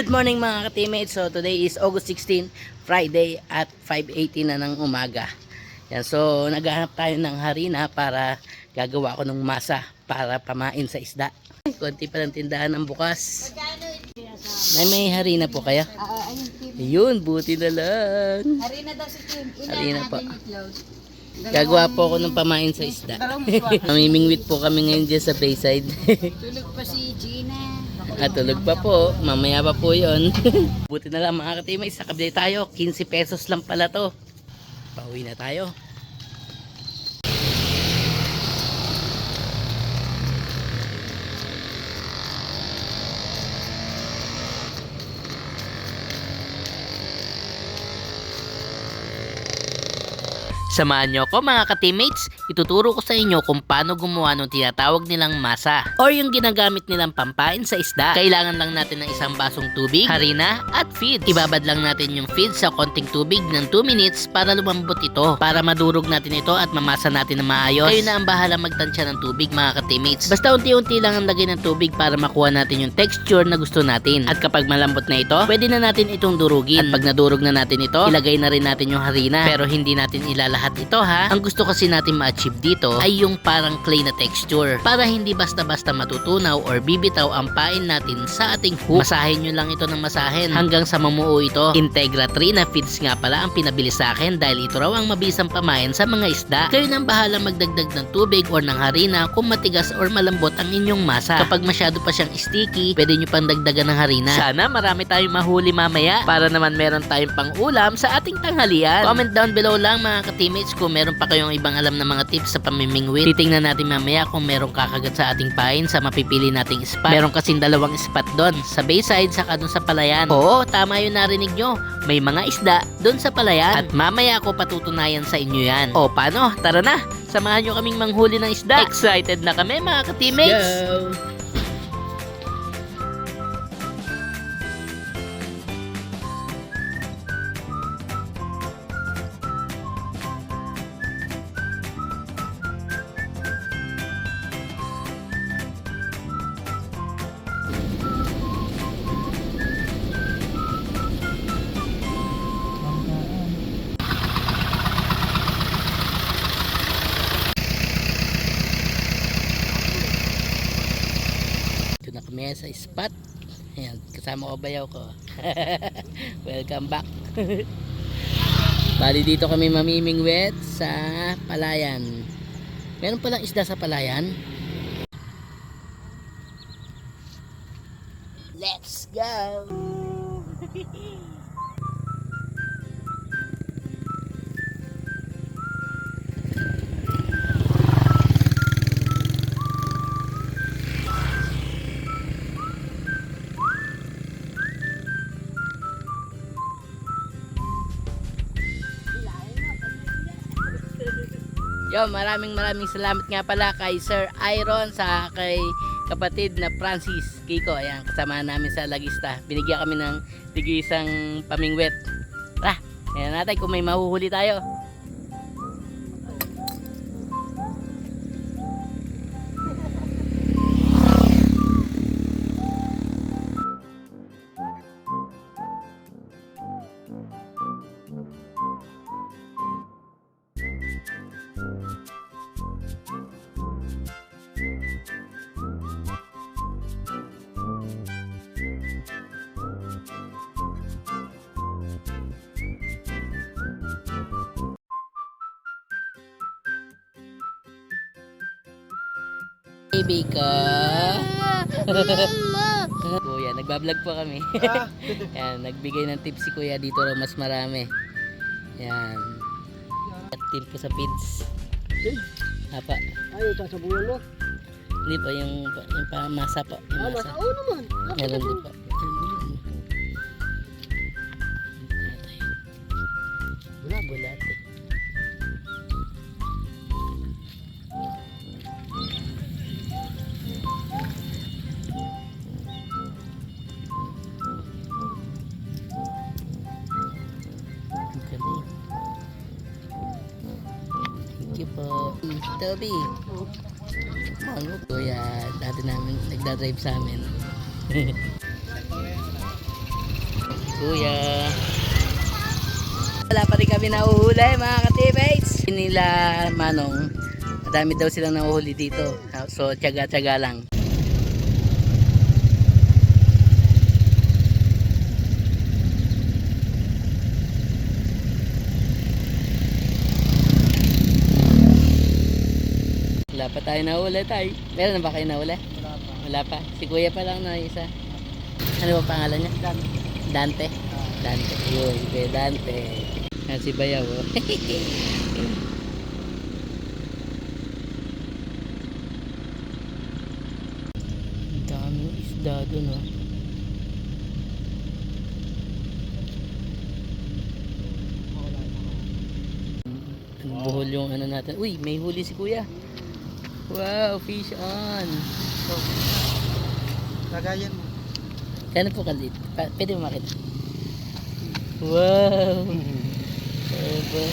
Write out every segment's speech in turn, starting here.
Good morning mga ka-teammates. So today is August 16, Friday at 5:18 na ng umaga. Yan, so naghahanap tayo ng harina para gagawa ko ng masa para pamain sa isda. Konti pa lang tindahan ang bukas. May harina po kaya? Ayun, buti na lang. Harina daw si Kim. Harina po. Gagawa po ako ng pamain sa isda. Mamimingwit po kami ngayon dyan sa Bayside. Tulog pa si Gina. Tulog pa po. Mamaya pa po yun. Buti na lang mga ka-teammates. Nakabili tayo. 15 pesos lang pala to. Pauwi na tayo. Samahan nyo ako mga ka-teammates, ituturo ko sa inyo kung paano gumawa ng tinatawag nilang masa or yung ginagamit nilang pampain sa isda. Kailangan lang natin ng isang basong tubig, harina at feeds. Ibabad lang natin yung feeds sa konting tubig ng 2 minutes para lumambot ito. Para madurog natin ito at mamasa natin na maayos. Kayo na ang bahala magtansya ng tubig mga ka-teammates. Basta unti-unti lang ang lagay ng tubig para makuha natin yung texture na gusto natin. At kapag malambot na ito, pwede na natin itong durugin. At pag nadurog na natin ito, ilagay na rin natin yung harina. Pero hindi natin ilalahat ito ha. Ang gusto kasi natin ma-achieve dito ay yung parang clay na texture para hindi basta-basta matutunaw or bibitaw ang pain natin sa ating hook. Masahin nyo lang ito ng masahin hanggang sa mamuo ito. Integra 3 na feeds nga pala ang pinabili sa akin dahil ito raw ang mabisang pamain sa mga isda. Kayo nang bahala magdagdag ng tubig or ng harina kung matigas or malambot ang inyong masa. Kapag masyado pa siyang sticky, pwede nyo pang dagdagan ng harina. Sana marami tayong mahuli mamaya para naman meron tayong pang ulam sa ating tanghalian. Comment down below lang mga ka-teammates kung meron pa kayong ibang alam na mga tips sa pamimingwit. Titingnan natin mamaya kung meron kakagat sa ating pain sa mapipili nating spot. Meron kasing dalawang spot doon, sa Bayside saka doon sa Palayan. Oo, tama yung narinig nyo. May mga isda doon sa Palayan. At mamaya ako patutunayan sa inyo yan. O paano? Tara na! Samahan nyo kaming manghuli ng isda. Excited na kami mga ka-teammates! Go! Na kami sa spot. Ayan, kasama ko bayaw ko. Welcome back. Bali dito kami mamimingwit sa Palayan. Meron palang isda sa Palayan. Let's go. Yo, maraming salamat nga pala kay Sir Iron sa kay kapatid na Francis Kiko. Ayan, kasama namin sa Lagista. Binigyan kami ng isang pamingwit. Tara, tingnan natin kung may mahuhuli tayo. Baby ka. Kuya, nagbablog po kami. Yan, nagbigay ng tips si Kuya dito raw mas marami. Yan. Tip ko sa feeds. Apa? Ay, sasabuyan mo? Hindi po, yung pamasa po. Yung masa. Oo naman. Meron din po. Bulat. po. Toby. Ano to yan? Dati namin nagdadrive sa amin. Kuya. Wala pa rin kami nahuhuli mga ka-teammates. Nila Manong, madami daw silang nahuhuli dito. So tiyaga-tiyaga lang. Wala pa tayo nahuli tayo. Meron na ba kayo nahuli? Wala pa. Si kuya pa lang na isa. Ano ba pangalan niya? Dante. Dante. Yun, si Kuya Dante. Yan si Bayaw. Oh. Ang daming isda dun oh. Buhol yung ano natin. Uy, may huli si kuya. Wow, fish on. Lagayan mo. Kano po kalit? Pwede mo makita. Wow. Aba.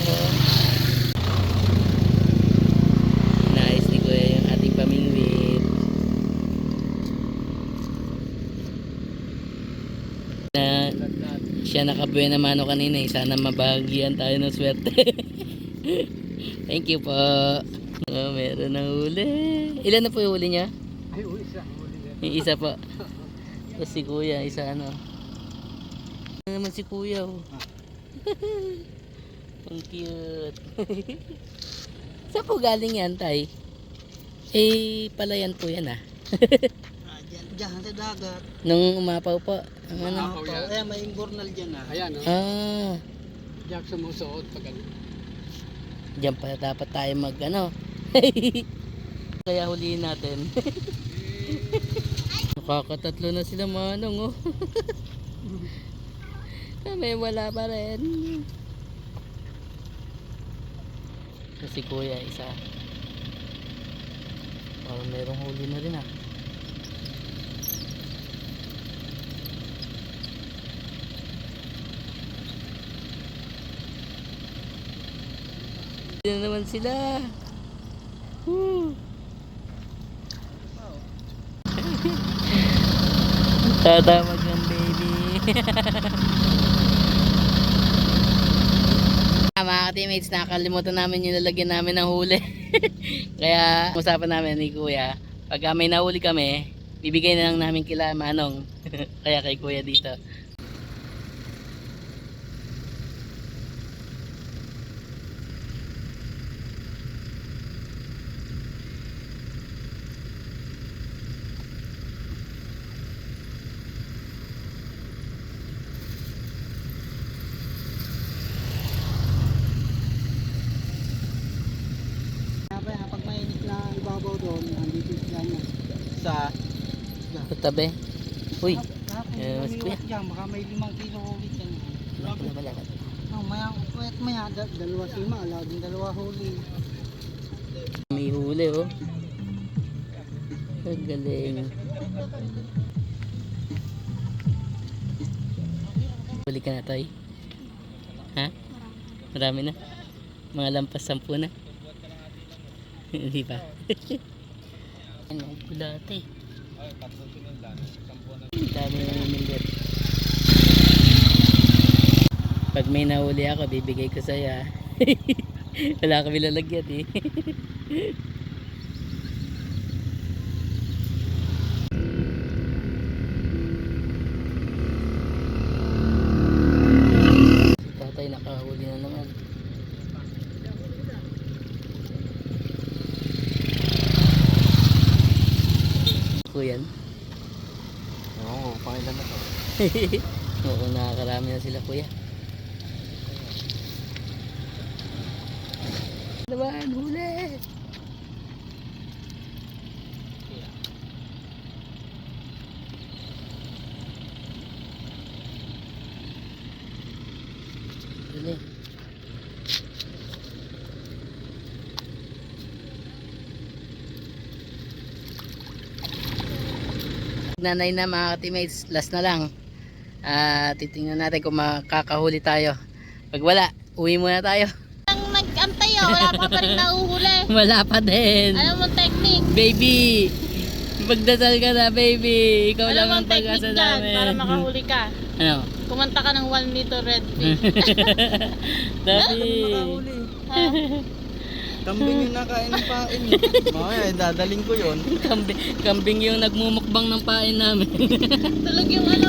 Nice ni kuya yung ating pamingwit. Na siya nakabuena mano kanina eh. Sana mabahagian tayo ng swerte. Thank you po. Oh, meron na huli. Ilan na po yung huli niya? Ay, isa. Yung isa po. Tapos si kuya, isa ano. Ano naman si kuya oh. Ang cute. Saan po galing yan tay? Eh, palayan po yan ah. Diyan sa dagat. Nung umapaw po. Ang ano? Ayan, may imbornal dyan ah. Ayan oh. Ah. Diyan sumusuot pag ano. Diyan pa dapat tayo mag ano. Kaya huliin natin. Nakakatatlo na sila manong oh. Kami wala pa rin. Si kuya isa. Parang merong huli na rin ah. Hindi na naman sila. Tatawag ng baby. Mga teammates, nakakalimutan namin yung lalagyan namin ng huli. Kaya usapan namin ni kuya, pag may nahuli kami, bibigay na lang namin kila Manong. Kaya kay kuya dito. Pag mainit na ibabaw doon, andito sila niya. Sa Tabi. Uy. Mas kuya. Diyan, baka may 5 kilo ulit yan. Wala. Oh, maya, dalawa sima, laging dalawa huli. May huli oh. Ang galing. Huli ka na tayo. Ha? Marami na. Mga lampas 10 na. Hindi pa. Ano, kulate. Dami na namimilip. Pag may nahuli ako, bibigay ko sa'yo. Wala kami lalagyan eh. Si tatay nakahuli na naman. Kuyan. Oo, pangilan na to. Oo, nakakarami na sila kuya. Naman, huli! Huli. Nanay na mga teammates, last na lang. Titingnan natin kung makakahuli tayo. Pag wala, uwi muna tayo. Ang nag-antay wala pa rin nahuhuli. Wala pa din. Alam mo technique? Baby, Magdasal ka na, baby. Ikaw lang Alam mo ang ang technique pag-asa dyan namin. para makahuli ka. Ano? Kumanta ka ng 1 liter red fish. Dabi. Makahuli. Ha? Kambing yung nakain ng pain. Mamaya, dadaling ko yun. Kambing yung nagmumukbang ng pain namin. Tulog yung ano.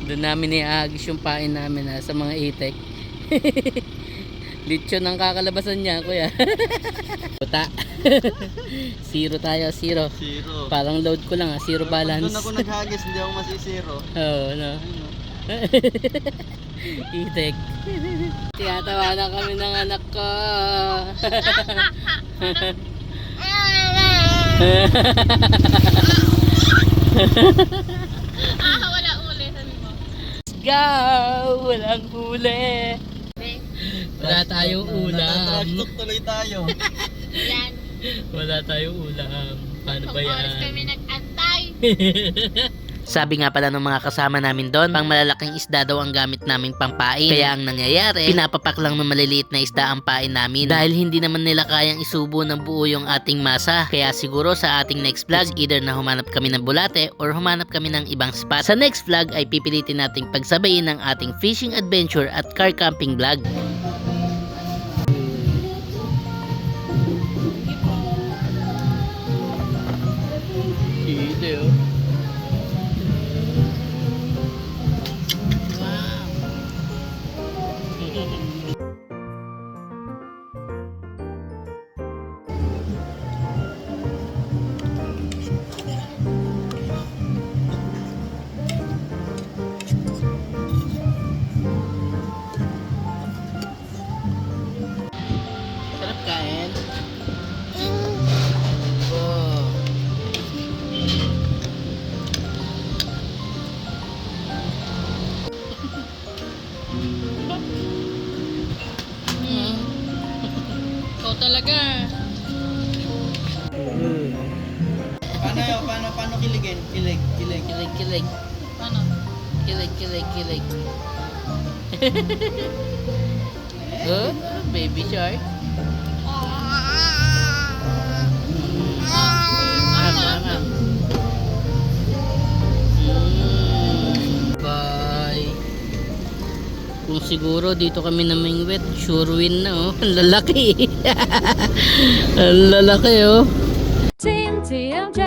Doon namin iagis yung pain namin sa mga itek. Lechon ang kakalabasan niya, kuya. Puta. Zero tayo, zero. Zero. Parang load ko lang, zero balance. Doon ako naghagis, hindi ako masisiro. Oo, no. Itek. Tiyatawa na kami ng anak ko. Wala uli, sabi mo. Let's go! Walang huli. Wala tayong ulam. Natatrash tuloy tayo. Yan. Wala tayong ulam. Paano ba Kung oras yan? kami nag-antay. Sabi nga pala ng mga kasama namin doon, pang malalaking isda daw ang gamit naming pampain. Kaya ang nangyayari, pinapapak lang ng maliliit na isda ang pain namin. Dahil hindi naman nila kayang isubo ng buo yung ating masa. Kaya siguro sa ating next vlog, either na humanap kami ng bulate or humanap kami ng ibang spot. Sa next vlog ay pipilitin nating pagsabayin ng ating fishing adventure at car camping vlog. Sarap kain. Oh. Ikaw talaga. Paano kiligin? Kilig. Kilig, kilig. Ano? Kilig, kilig, kilig. Oh, baby shark. Bye. Kung siguro dito kami namingwit, sure win na oh. Ang lalaki. Ang lalaki oh. Team TMJ.